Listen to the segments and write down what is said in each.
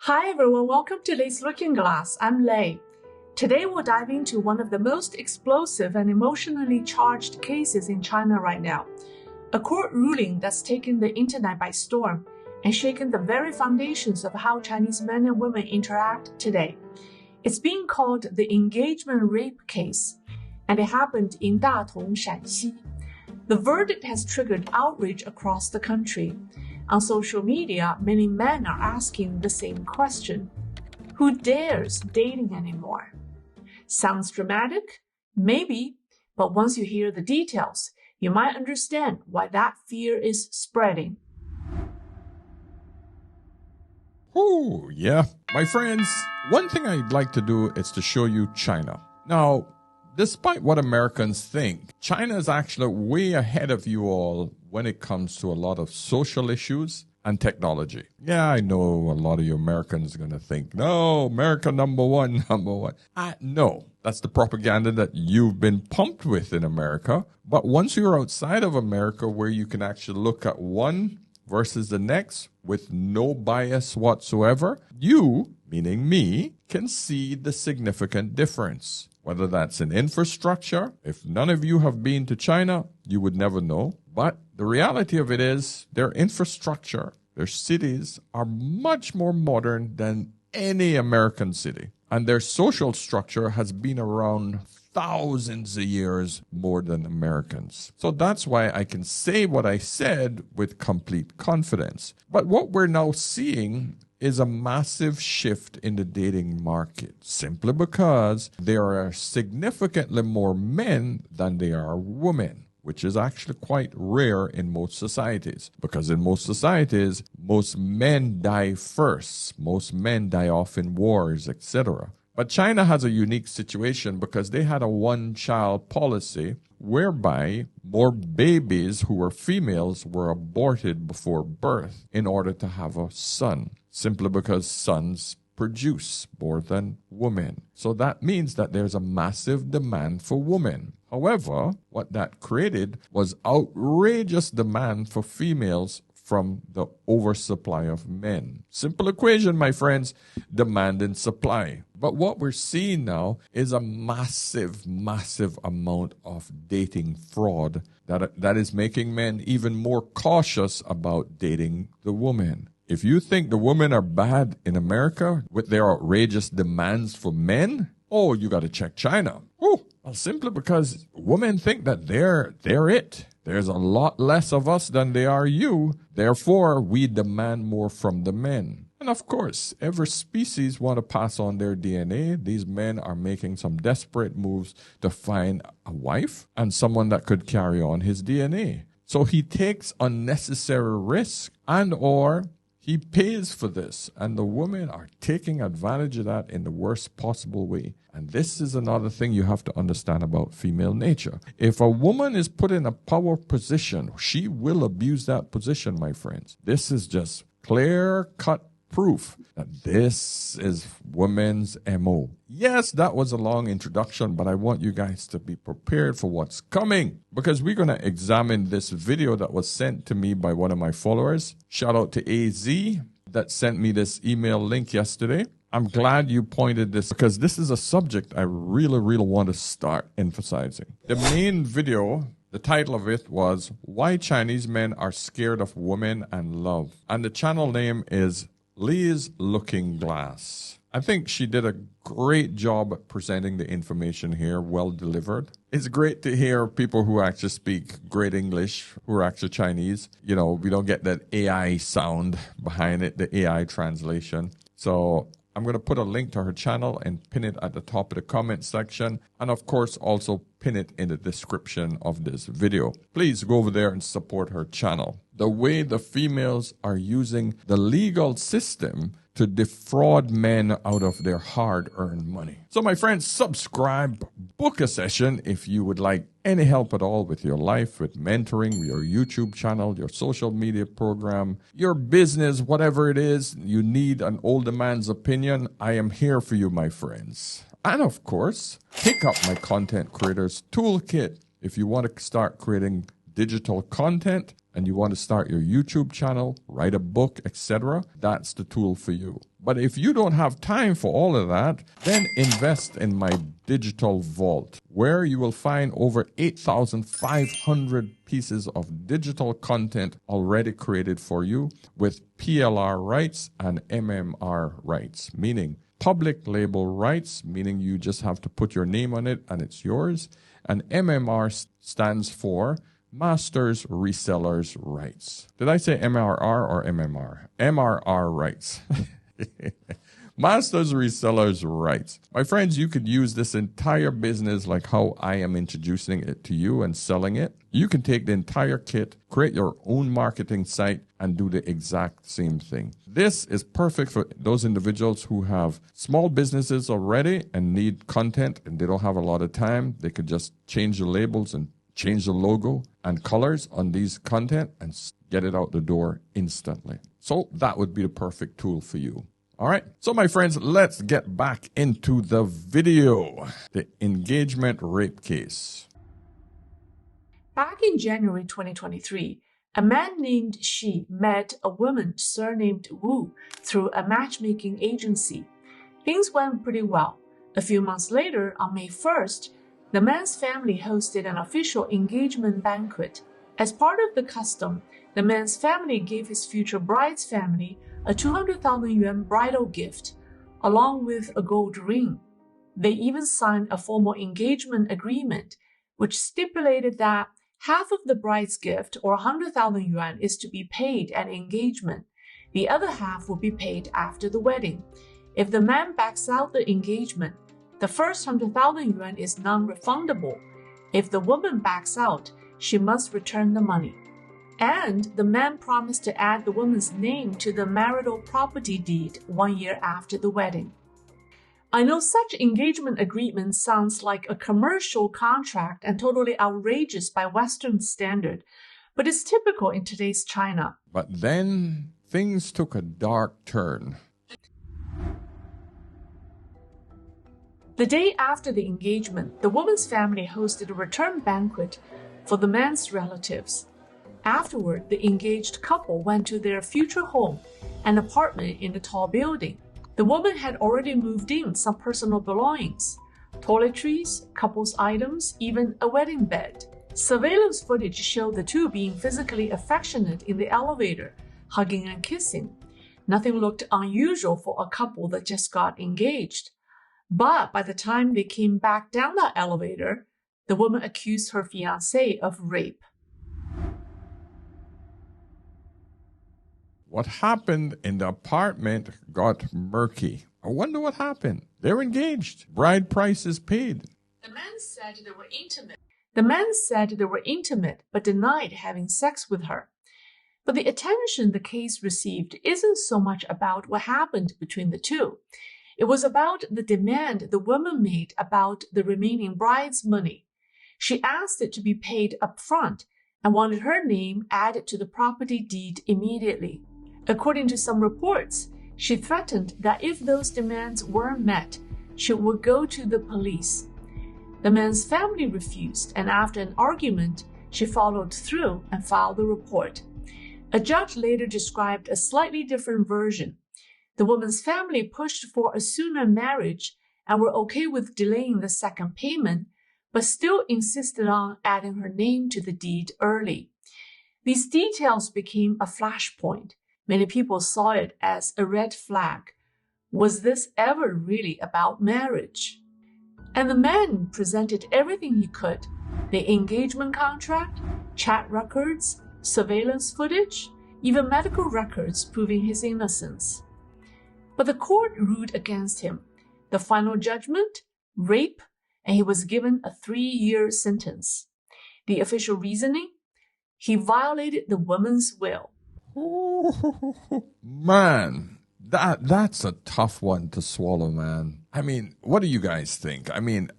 Hi everyone, welcome to Lay's Looking Glass. I'm Lay. Today we'll dive into one of the most explosive and emotionally charged cases in China right now. A court ruling that's taken the internet by storm and shaken the very foundations of how Chinese men and women interact today. It's being called the engagement rape case, and it happened in Datong, Shanxi. The verdict has triggered outrage across the country. On social media, many men are asking the same question. Who dares dating anymore? Sounds dramatic? Maybe, but once you hear the details, you might understand why that fear is spreading. Oh, yeah. My friends, one thing I'd like to do is to show you China. Now, despite what Americans think, China is actually way ahead of you all when it comes to a lot of social issues and technology. Yeah, I know a lot of you Americans are going to think, no, America number one. No, that's the propaganda that you've been pumped with in America. But once you're outside of America, where you can actually look at one versus the next with no bias whatsoever, you, meaning me, can see the significant difference. Whether that's in infrastructure, if none of you have been to China, you would never know. But the reality of it is their infrastructure, their cities are much more modern than any American city. And their social structure has been around thousands of years more than Americans. So that's why I can say what I said with complete confidence. But what we're now seeing is a massive shift in the dating market, simply because there are significantly more men than there are women, which is actually quite rare in most societies. Because in most societies, most men die first. Most men die off in wars, etc. But China has a unique situation because they had a one-child policy whereby more babies who were females were aborted before birth in order to have a son, simply because sons produce more than women. So that means that there's a massive demand for women. However, what that created was outrageous demand for females from the oversupply of men. Simple equation, my friends, demand and supply. But what we're seeing now is a massive amount of dating fraud that is making men even more cautious about dating the woman. If you think the women are bad in America with their outrageous demands for men, oh, you got to check China. Oh, well, simply because women think that they're it. There's a lot less of us than there are you. Therefore, we demand more from the men. And of course, every species want to pass on their DNA. These men are making some desperate moves to find a wife and someone that could carry on his DNA. So he takes unnecessary risk and/or he pays for this, and the women are taking advantage of that in the worst possible way. And this is another thing you have to understand about female nature. If a woman is put in a power position, she will abuse that position, my friends. This is just clear-cut proof that this is women's MO. Yes, that was a long introduction, but I want you guys to be prepared for what's coming, because we're going to examine this video that was sent to me by one of my followers. Shout out to AZ that sent me this email link yesterday. I'm glad you pointed this, because this is a subject I really want to start emphasizing. The main video, the title of it was Why Chinese Men Are Scared of Women and Love. And the channel name is Lay's Looking Glass. I think she did a great job at presenting the information here, well delivered. It's great to hear people who actually speak great English, who are actually Chinese. You know, we don't get that AI sound behind it, the AI translation. So I'm going to put a link to her channel and pin it at the top of the comment section. And of course, also pin it in the description of this video. Please go over there and support her channel. The way the females are using the legal system to defraud men out of their hard-earned money. So my friends, subscribe, book a session if you would like any help at all with your life, with mentoring, your YouTube channel, your social media program, your business, whatever it is, you need an older man's opinion. I am here for you, my friends. And of course, pick up my Content Creators Toolkit if you want to start creating digital content and you want to start your YouTube channel, write a book, etc., that's the tool for you. But if you don't have time for all of that, then invest in my digital vault, where you will find over 8,500 pieces of digital content already created for you with PLR rights and MMR rights, meaning public label rights, meaning you just have to put your name on it and it's yours. And MMR stands for Masters Resellers Rights. Did I say MRR or MMR? MRR rights. Masters Resellers Rights. My friends, you could use this entire business like how I am introducing it to you and selling it. You can take the entire kit, create your own marketing site, and do the exact same thing. This is perfect for those individuals who have small businesses already and need content and they don't have a lot of time. They could just change the labels and change the logo and colors on these content and get it out the door instantly. So that would be the perfect tool for you. All right. So my friends, let's get back into the video. The engagement rape case. Back in January 2023, a man named Shi met a woman surnamed Wu through a matchmaking agency. Things went pretty well. A few months later, on May 1st, the man's family hosted an official engagement banquet. As part of the custom, the man's family gave his future bride's family a 200,000 yuan bridal gift, along with a gold ring. They even signed a formal engagement agreement, which stipulated that half of the bride's gift, or 100,000 yuan, is to be paid at engagement. The other half will be paid after the wedding. If the man backs out the engagement, the first 100,000 yuan is non-refundable. If the woman backs out, she must return the money. And the man promised to add the woman's name to the marital property deed 1 year after the wedding. I know such engagement agreement sounds like a commercial contract and totally outrageous by Western standard, but it's typical in today's China. But then things took a dark turn. The day after the engagement, the woman's family hosted a return banquet for the man's relatives. Afterward, the engaged couple went to their future home, an apartment in a tall building. The woman had already moved in some personal belongings, toiletries, couple's items, even a wedding bed. Surveillance footage showed the two being physically affectionate in the elevator, hugging and kissing. Nothing looked unusual for a couple that just got engaged. But by the time they came back down the elevator, the woman accused her fiancé of rape. What happened in the apartment got murky. I wonder what happened. They're engaged. Bride price is paid. The man said they were intimate, but denied having sex with her. But the attention the case received isn't so much about what happened between the two. It was about the demand the woman made about the remaining bride's money. She asked it to be paid up front and wanted her name added to the property deed immediately. According to some reports, she threatened that if those demands weren't met, she would go to the police. The man's family refused, and after an argument, she followed through and filed the report. A judge later described a slightly different version. The woman's family pushed for a sooner marriage and were okay with delaying the second payment, but still insisted on adding her name to the deed early. These details became a flashpoint. Many people saw it as a red flag. Was this ever really about marriage? And the man presented everything he could: the engagement contract, chat records, surveillance footage, even medical records proving his innocence. But the court ruled against him. The final judgment? Rape, and he was given a 3-year sentence. The official reasoning? He violated the woman's will. Man, that's a tough one to swallow, man. I mean, what do you guys think? I mean,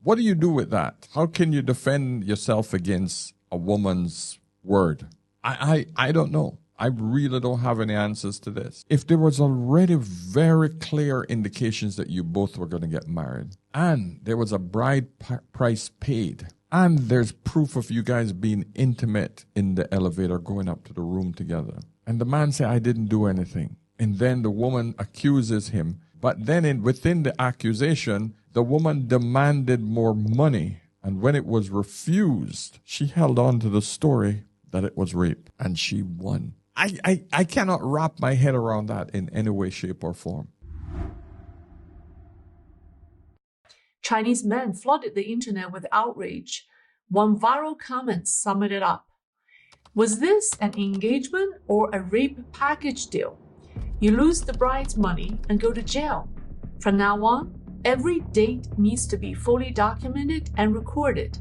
what do you do with that? How can you defend yourself against a woman's word? I don't know. I really don't have any answers to this. If there was already very clear indications that you both were going to get married, and there was a bride price paid, And there's proof of you guys being intimate in the elevator going up to the room together. And the man said, I didn't do anything. And then the woman accuses him. But then within the accusation, the woman demanded more money. And when it was refused, she held on to the story that it was rape. And she won. I cannot wrap my head around that in any way, shape, or form. Chinese men flooded the internet with outrage. One viral comment summed it up. Was this an engagement or a rape package deal? You lose the bride's money and go to jail. From now on, every date needs to be fully documented and recorded.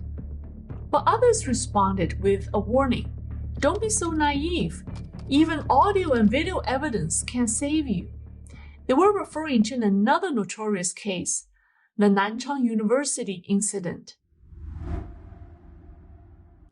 But others responded with a warning. Don't be so naive. Even audio and video evidence can save you. They were referring to another notorious case, the Nanchang University incident.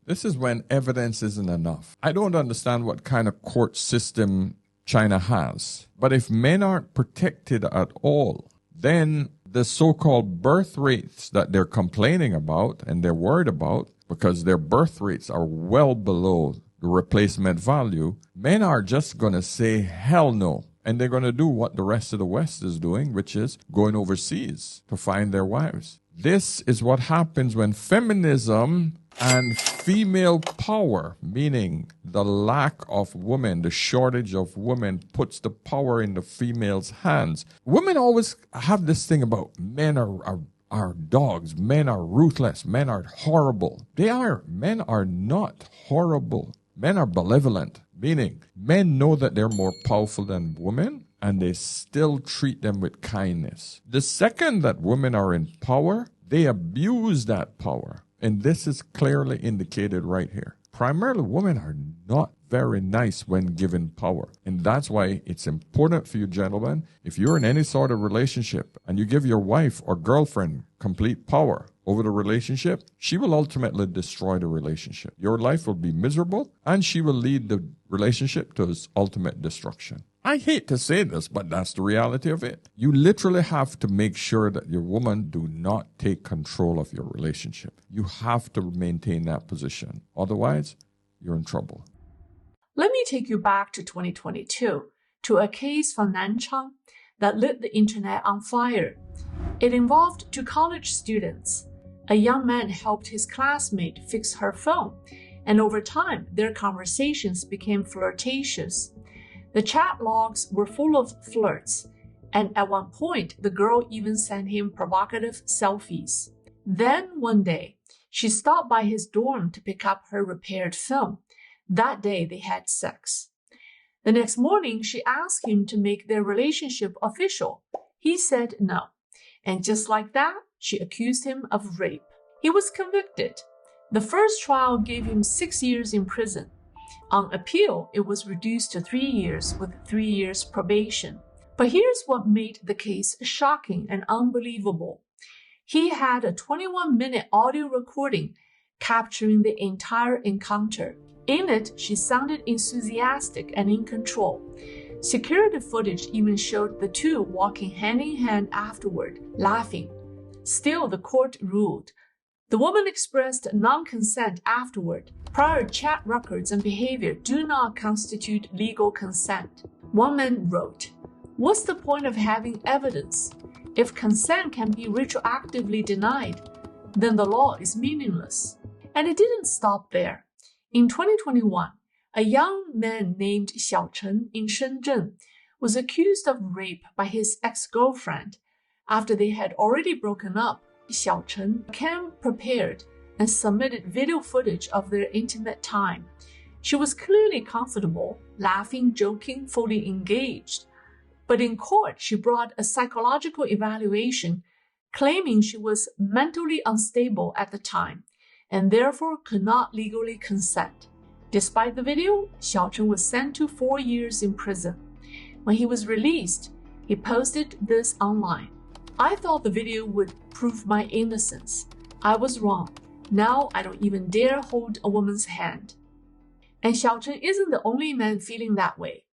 This is when evidence isn't enough. I don't understand what kind of court system China has. But if men aren't protected at all, then the so-called birth rates that they're complaining about and they're worried about, because their birth rates are well below the replacement value, men are just going to say, hell no. And they're going to do what the rest of the West is doing, which is going overseas to find their wives. This is what happens when feminism and female power, meaning the lack of women, the shortage of women, puts the power in the female's hands. Women always have this thing about men are dogs, men are ruthless, men are horrible. They are. Men are not horrible. Men are benevolent, meaning men know that they're more powerful than women, and they still treat them with kindness. The second that women are in power, they abuse that power. And this is clearly indicated right here. Primarily, women are not very nice when given power. And that's why it's important for you, gentlemen, if you're in any sort of relationship and you give your wife or girlfriend complete power over the relationship, she will ultimately destroy the relationship. Your life will be miserable, and she will lead the relationship to its ultimate destruction. I hate to say this, but that's the reality of it. You literally have to make sure that your woman do not take control of your relationship. You have to maintain that position. Otherwise, you're in trouble. Let me take you back to 2022, to a case from Nanchang that lit the internet on fire. It involved two college students. A young man helped his classmate fix her phone, and over time, their conversations became flirtatious. The chat logs were full of flirts, and at one point, the girl even sent him provocative selfies. Then one day, she stopped by his dorm to pick up her repaired phone. That day, they had sex. The next morning, she asked him to make their relationship official. He said no. And just like that, she accused him of rape. He was convicted. The first trial gave him 6 years in prison. On appeal, it was reduced to 3 years with 3 years probation. But here's what made the case shocking and unbelievable. He had a 21-minute audio recording capturing the entire encounter. In it, she sounded enthusiastic and in control. Security footage even showed the two walking hand in hand afterward, laughing. Still, the court ruled. The woman expressed non-consent afterward. Prior chat records and behavior do not constitute legal consent. One man wrote, "What's the point of having evidence? If consent can be retroactively denied, then the law is meaningless." And it didn't stop there. In 2021, a young man named Xiao Chen in Shenzhen was accused of rape by his ex-girlfriend. After they had already broken up, Xiao Chen came prepared and submitted video footage of their intimate time. She was clearly comfortable, laughing, joking, fully engaged. But in court, she brought a psychological evaluation, claiming she was mentally unstable at the time and therefore could not legally consent. Despite the video, Xiao Chen was sent to 4 years in prison. When he was released, he posted this online. "I thought the video would prove my innocence. I was wrong. Now I don't even dare hold a woman's hand." And Xiao Chen isn't the only man feeling that way.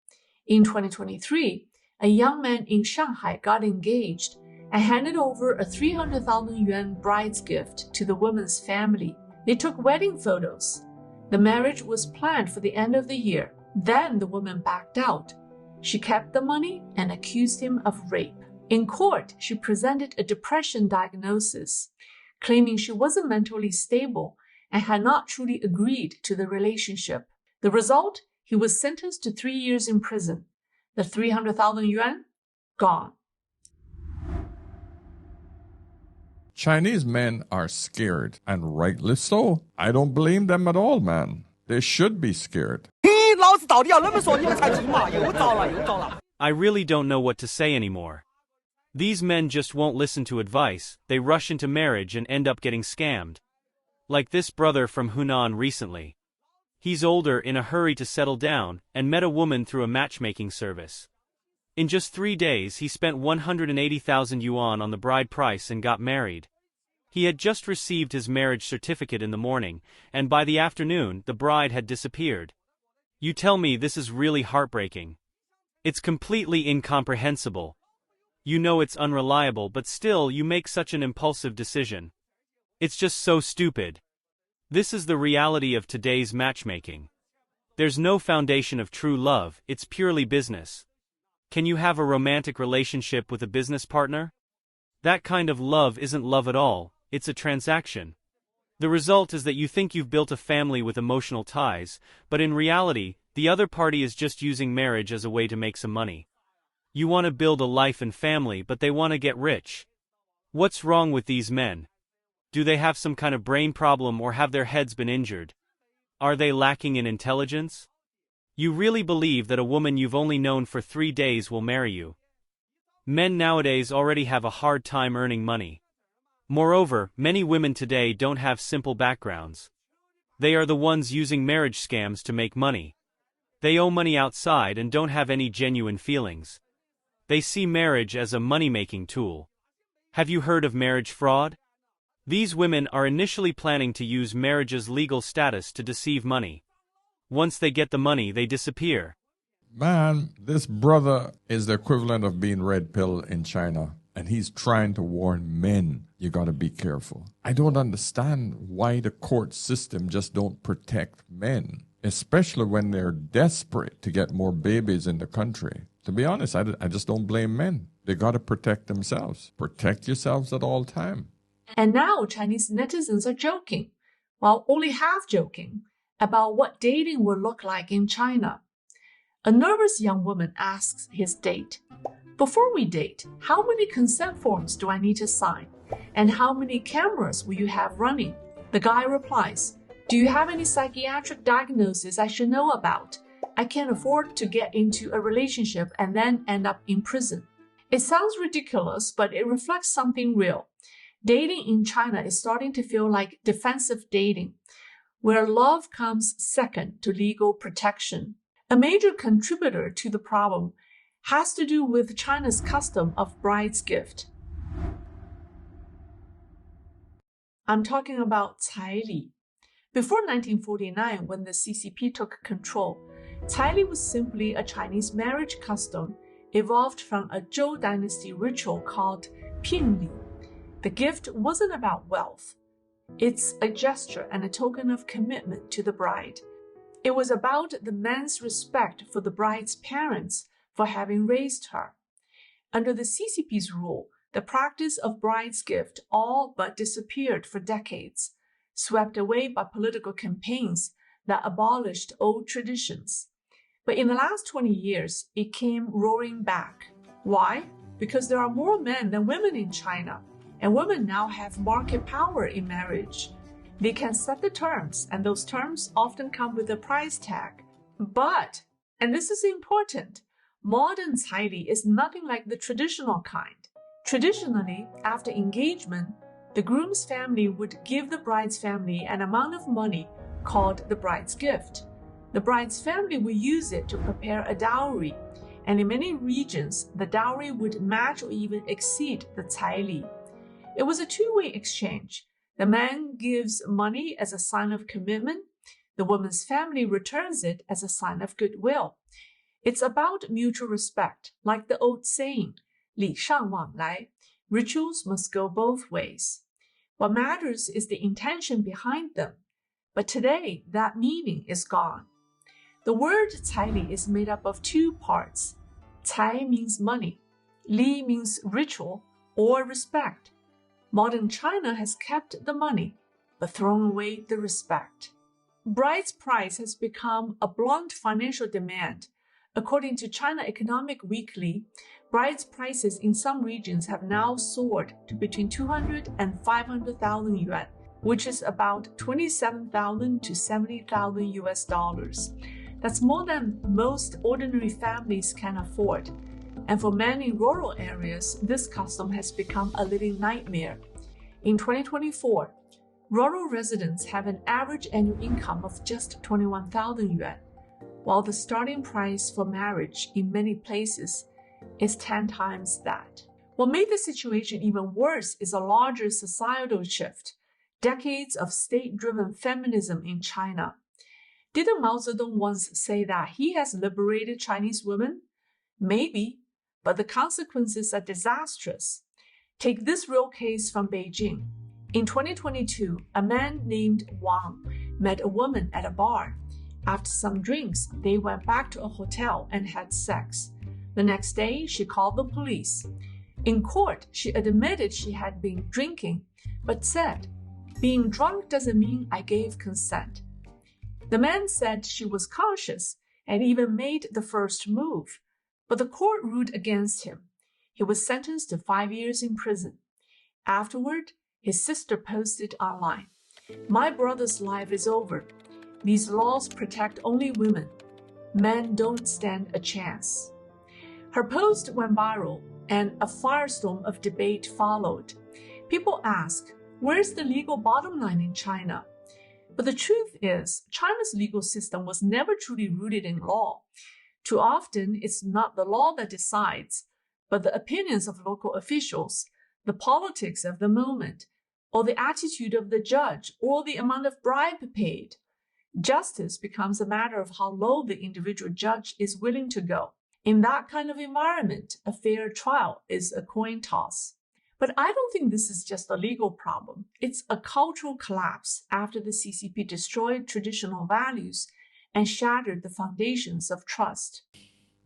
In 2023, a young man in Shanghai got engaged and handed over a 300,000 yuan bride's gift to the woman's family. They took wedding photos. The marriage was planned for the end of the year. Then the woman backed out. She kept the money and accused him of rape. In court, she presented a depression diagnosis, claiming she wasn't mentally stable and had not truly agreed to the relationship. The result? He was sentenced to 3 years in prison. The 300,000 yuan? Gone. Chinese men are scared, and rightly so. I don't blame them at all, man. They should be scared. I really don't know what to say anymore. These men just won't listen to advice. They rush into marriage and end up getting scammed. Like this brother from Hunan recently. He's older, in a hurry to settle down, and met a woman through a matchmaking service. In just 3 days, he spent 180,000 yuan on the bride price and got married. He had just received his marriage certificate in the morning, and by the afternoon, the bride had disappeared. You tell me this is really heartbreaking. It's completely incomprehensible. You know it's unreliable, but still you make such an impulsive decision. It's just so stupid. This is the reality of today's matchmaking. There's no foundation of true love, it's purely business. Can you have a romantic relationship with a business partner? That kind of love isn't love at all, it's a transaction. The result is that you think you've built a family with emotional ties, but in reality, the other party is just using marriage as a way to make some money. You want to build a life and family, but they want to get rich. What's wrong with these men? Do they have some kind of brain problem or have their heads been injured? Are they lacking in intelligence? You really believe that a woman you've only known for 3 days will marry you? Men nowadays already have a hard time earning money. Moreover, many women today don't have simple backgrounds. They are the ones using marriage scams to make money. They owe money outside and don't have any genuine feelings. They see marriage as a money-making tool. Have you heard of marriage fraud? These women are initially planning to use marriage's legal status to deceive money. Once they get the money, they disappear. Man, this brother is the equivalent of being red pill in China, and he's trying to warn men, you gotta be careful. I don't understand why the court system just don't protect men, especially when they're desperate to get more babies in the country. To be honest, I just don't blame men. They gotta protect themselves. Protect yourselves at all time. And now Chinese netizens are joking, well, only half joking, about what dating will look like in China. A nervous young woman asks his date, "Before we date, how many consent forms do I need to sign? And how many cameras will you have running?" The guy replies, "Do you have any psychiatric diagnosis I should know about? I can't afford to get into a relationship and then end up in prison." It sounds ridiculous, but it reflects something real. Dating in China is starting to feel like defensive dating, where love comes second to legal protection. A major contributor to the problem has to do with China's custom of bride's gift. I'm talking about 彩礼. Before 1949, when the CCP took control, 彩礼 was simply a Chinese marriage custom evolved from a Zhou dynasty ritual called 聘礼. The gift wasn't about wealth. It's a gesture and a token of commitment to the bride. It was about the man's respect for the bride's parents for having raised her. Under the CCP's rule, the practice of bride's gift all but disappeared for decades, swept away by political campaigns that abolished old traditions. But in the last 20 years, it came roaring back. Why? Because there are more men than women in China, and women now have market power in marriage. They can set the terms, and those terms often come with a price tag. But, and this is important, modern 彩礼 is nothing like the traditional kind. Traditionally, after engagement, the groom's family would give the bride's family an amount of money called the bride's gift. The bride's family would use it to prepare a dowry, and in many regions, the dowry would match or even exceed the 彩礼. It was a two-way exchange. The man gives money as a sign of commitment. The woman's family returns it as a sign of goodwill. It's about mutual respect, like the old saying, 礼尚往来. Rituals must go both ways. What matters is the intention behind them. But today, that meaning is gone. The word 彩礼 is made up of two parts. 财 means money. 礼 means ritual or respect. Modern China has kept the money, but thrown away the respect. Bride's price has become a blunt financial demand. According to China Economic Weekly, brides' prices in some regions have now soared to between 200 and 500,000 yuan, which is about 27,000 to 70,000 US dollars. That's more than most ordinary families can afford. And for many rural areas, this custom has become a living nightmare. In 2024, rural residents have an average annual income of just 21,000 yuan, while the starting price for marriage in many places is 10 times that. What made the situation even worse is a larger societal shift, decades of state-driven feminism in China. Didn't Mao Zedong once say that he has liberated Chinese women? Maybe, but the consequences are disastrous. Take this real case from Beijing. In 2022, a man named Wang met a woman at a bar. After some drinks, they went back to a hotel and had sex. The next day, she called the police. In court, she admitted she had been drinking, but said, "Being drunk doesn't mean I gave consent." The man said she was conscious and even made the first move, but the court ruled against him. He was sentenced to 5 years in prison. Afterward, his sister posted online, "My brother's life is over. These laws protect only women. Men don't stand a chance." Her post went viral, and a firestorm of debate followed. People ask, where's the legal bottom line in China? But the truth is, China's legal system was never truly rooted in law. Too often, it's not the law that decides, but the opinions of local officials, the politics of the moment, or the attitude of the judge, or the amount of bribe paid. Justice becomes a matter of how low the individual judge is willing to go. In that kind of environment, a fair trial is a coin toss. But I don't think this is just a legal problem. It's a cultural collapse after the CCP destroyed traditional values and shattered the foundations of trust.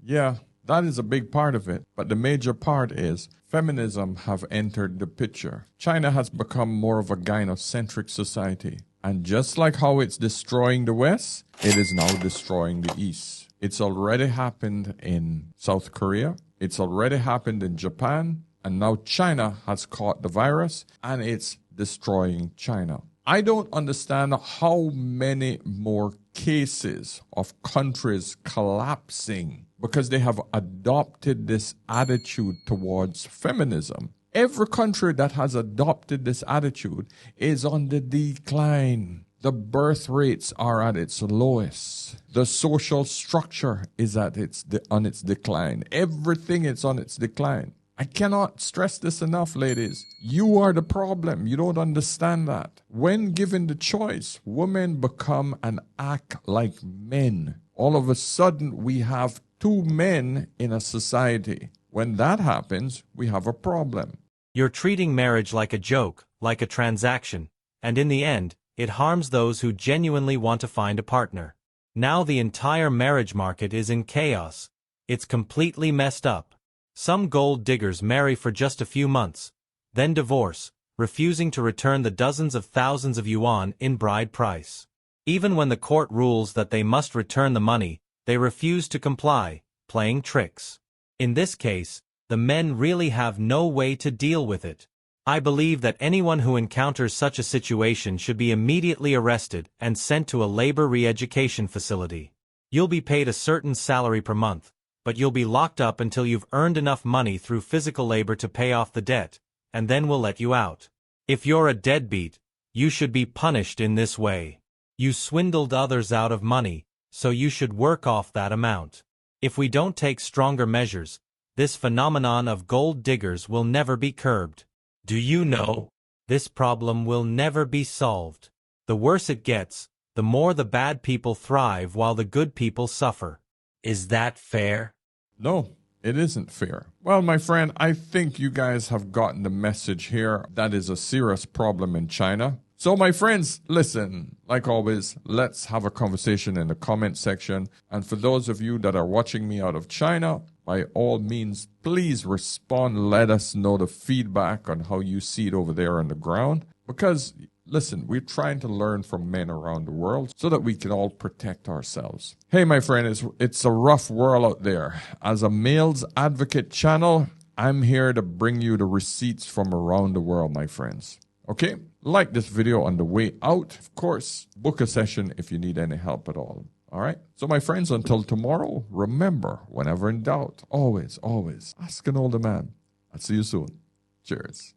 Yeah, that is a big part of it. But the major part is feminism have entered the picture. China has become more of a gynocentric society. And just like how it's destroying the West, it is now destroying the East. It's already happened in South Korea. It's already happened in Japan. And now China has caught the virus and it's destroying China. I don't understand how many more cases of countries collapsing because they have adopted this attitude towards feminism. Every country that has adopted this attitude is on the decline. The birth rates are at its lowest. The social structure is on its decline. Everything is on its decline. I cannot stress this enough, ladies. You are the problem. You don't understand that. When given the choice, women become and act like men. All of a sudden, we have two men in a society. When that happens, we have a problem. You're treating marriage like a joke, like a transaction, and in the end, it harms those who genuinely want to find a partner. Now the entire marriage market is in chaos. It's completely messed up. Some gold diggers marry for just a few months, then divorce, refusing to return the dozens of thousands of yuan in bride price. Even when the court rules that they must return the money, they refuse to comply, playing tricks. In this case, the men really have no way to deal with it. I believe that anyone who encounters such a situation should be immediately arrested and sent to a labor re-education facility. You'll be paid a certain salary per month, but you'll be locked up until you've earned enough money through physical labor to pay off the debt, and then we'll let you out. If you're a deadbeat, you should be punished in this way. You swindled others out of money, so you should work off that amount. If we don't take stronger measures, this phenomenon of gold diggers will never be curbed. Do you know? This problem will never be solved. The worse it gets, the more the bad people thrive while the good people suffer. Is that fair? No, It isn't fair. Well, my friend, I think you guys have gotten the message here. That is a serious problem in China. So, my friends, listen, like always, let's have a conversation in the comment section. And for those of you that are watching me out of China, by all means, please respond. Let us know the feedback on how you see it over there on the ground. Because, listen, we're trying to learn from men around the world so that we can all protect ourselves. Hey, my friend, it's a rough world out there. As a males advocate channel, I'm here to bring you the receipts from around the world, my friends. Okay? Like this video on the way out. Of course, book a session if you need any help at all. All right? So, my friends, until tomorrow, remember, whenever in doubt, always, always ask an older man. I'll see you soon. Cheers.